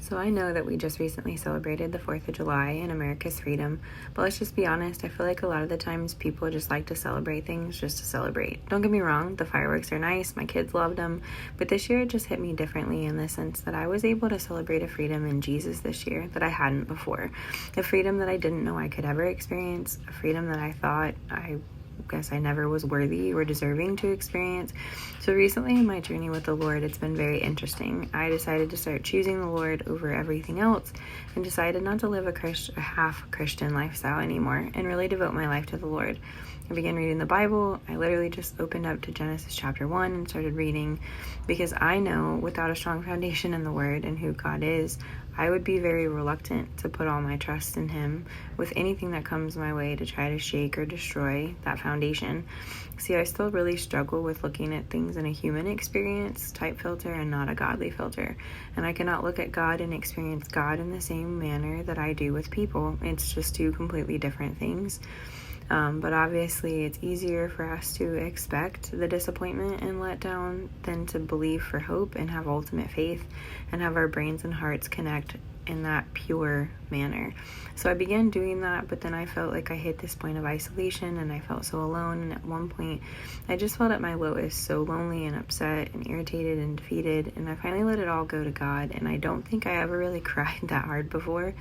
So I know that we just recently celebrated the 4th of July and America's freedom, but let's just be honest, I feel like a lot of the times people just like to celebrate things just to celebrate. Don't get me wrong, the fireworks are nice, my kids loved them, but this year it just hit me differently in the sense that I was able to celebrate a freedom in Jesus this year that I hadn't before. A freedom that I didn't know I could ever experience, a freedom that I thought I guess I never was worthy or deserving to experience. So recently in my journey with the Lord, it's been very interesting. I decided to start choosing the Lord over everything else and decided not to live a half Christian lifestyle anymore and really devote my life to the Lord. I began reading the Bible. I literally just opened up to Genesis chapter 1 and started reading because I know without a strong foundation in the Word and who God is, I would be very reluctant to put all my trust in Him with anything that comes my way to try to shake or destroy that foundation. See, I still really struggle with looking at things in a human experience type filter and not a godly filter. And I cannot look at God and experience God in the same manner that I do with people. It's just two completely different things. But obviously it's easier for us to expect the disappointment and letdown than to believe for hope and have ultimate faith and have our brains and hearts connect in that pure manner. So I began doing that, but then I felt like I hit this point of isolation and I felt so alone. And at one point, I just felt at my lowest, so lonely and upset and irritated and defeated. And I finally let it all go to God. And I don't think I ever really cried that hard before,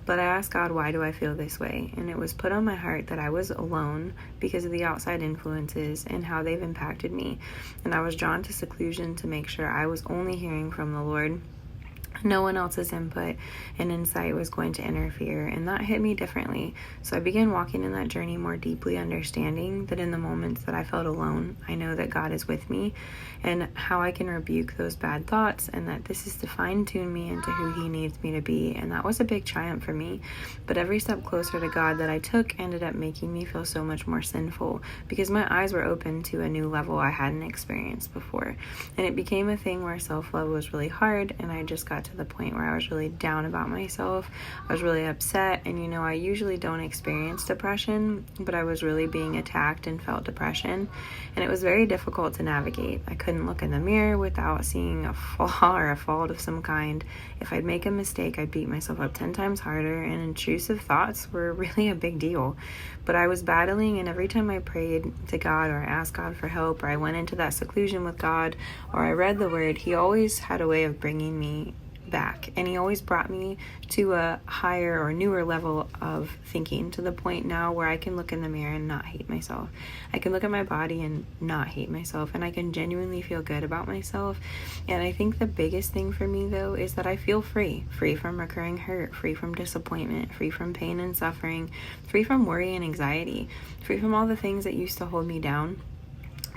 but I asked God, why do I feel this way? And it was put on my heart that I was alone because of the outside influences and how they've impacted me. And I was drawn to seclusion to make sure I was only hearing from the Lord. No one else's input and insight was going to interfere, and that hit me differently. So I began walking in that journey more deeply, understanding that in the moments that I felt alone, I know that God is with me and how I can rebuke those bad thoughts, and that this is to fine-tune me into who He needs me to be. And that was a big triumph for me. But every step closer to God that I took ended up making me feel so much more sinful because my eyes were open to a new level I hadn't experienced before. And it became a thing where self-love was really hard, and I just got to the point where I was really down about myself. I was really upset, and I usually don't experience depression, but I was really being attacked and felt depression, and it was very difficult to navigate. I couldn't look in the mirror without seeing a flaw or a fault of some kind. If I'd make a mistake, I'd beat myself up 10 times harder, and intrusive thoughts were really a big deal. But I was battling, and every time I prayed to God or I asked God for help or I went into that seclusion with God or I read the Word, He always had a way of bringing me back, and He always brought me to a higher or newer level of thinking, to the point now where I can look in the mirror and not hate myself. I can look at my body and not hate myself, and I can genuinely feel good about myself. And I think the biggest thing for me though is that I feel free from recurring hurt, free from disappointment, free from pain and suffering, free from worry and anxiety, free from all the things that used to hold me down.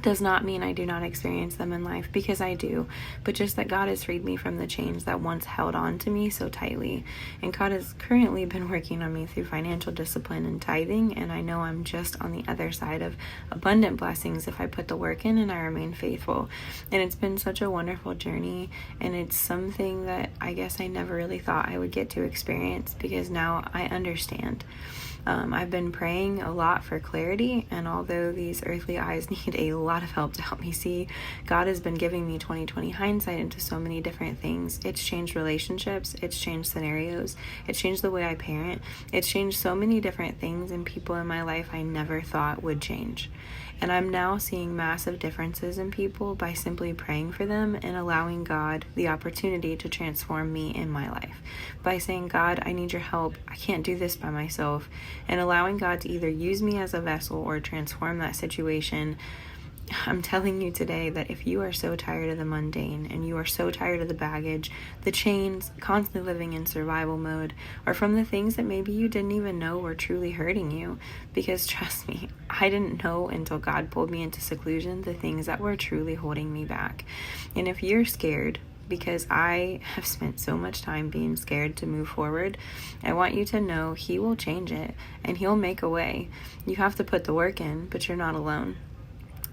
Does not mean I do not experience them in life, because I do, but just that God has freed me from the chains that once held on to me so tightly. And God has currently been working on me through financial discipline and tithing, and I know I'm just on the other side of abundant blessings if I put the work in and I remain faithful. And it's been such a wonderful journey, and it's something that I guess I never really thought I would get to experience, because now I understand. I've been praying a lot for clarity, and although these earthly eyes need a lot of help to help me see, God has been giving me 20/20 hindsight into so many different things. It's changed relationships, it's changed scenarios, it's changed the way I parent, it's changed so many different things and people in my life I never thought would change. And I'm now seeing massive differences in people by simply praying for them and allowing God the opportunity to transform me in my life. By saying, God, I need your help. I can't do this by myself. And allowing God to either use me as a vessel or transform that situation. I'm telling you today that if you are so tired of the mundane and you are so tired of the baggage, the chains, constantly living in survival mode, or from the things that maybe you didn't even know were truly hurting you, because trust me, I didn't know until God pulled me into seclusion the things that were truly holding me back. And if you're scared, because I have spent so much time being scared to move forward, I want you to know He will change it and He'll make a way. You have to put the work in, but you're not alone.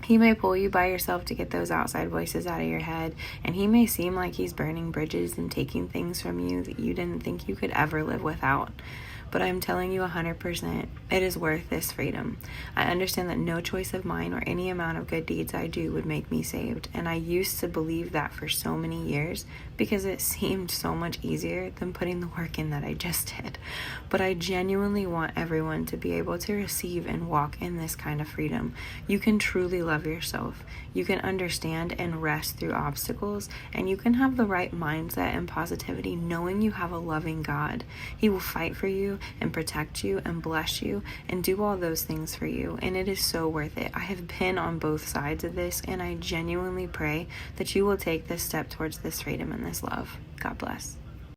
He may pull you by yourself to get those outside voices out of your head, and he may seem like he's burning bridges and taking things from you that you didn't think you could ever live without. But I'm telling you 100%, it is worth this freedom. I understand that no choice of mine or any amount of good deeds I do would make me saved, and I used to believe that for so many years because it seemed so much easier than putting the work in that I just did. But I genuinely want everyone to be able to receive and walk in this kind of freedom. You can truly love yourself. You can understand and rest through obstacles, and you can have the right mindset and positivity knowing you have a loving God. He will fight for you and protect you and bless you and do all those things for you, and it is so worth it. I have been on both sides of this, and I genuinely pray that you will take this step towards this freedom and this love. God bless.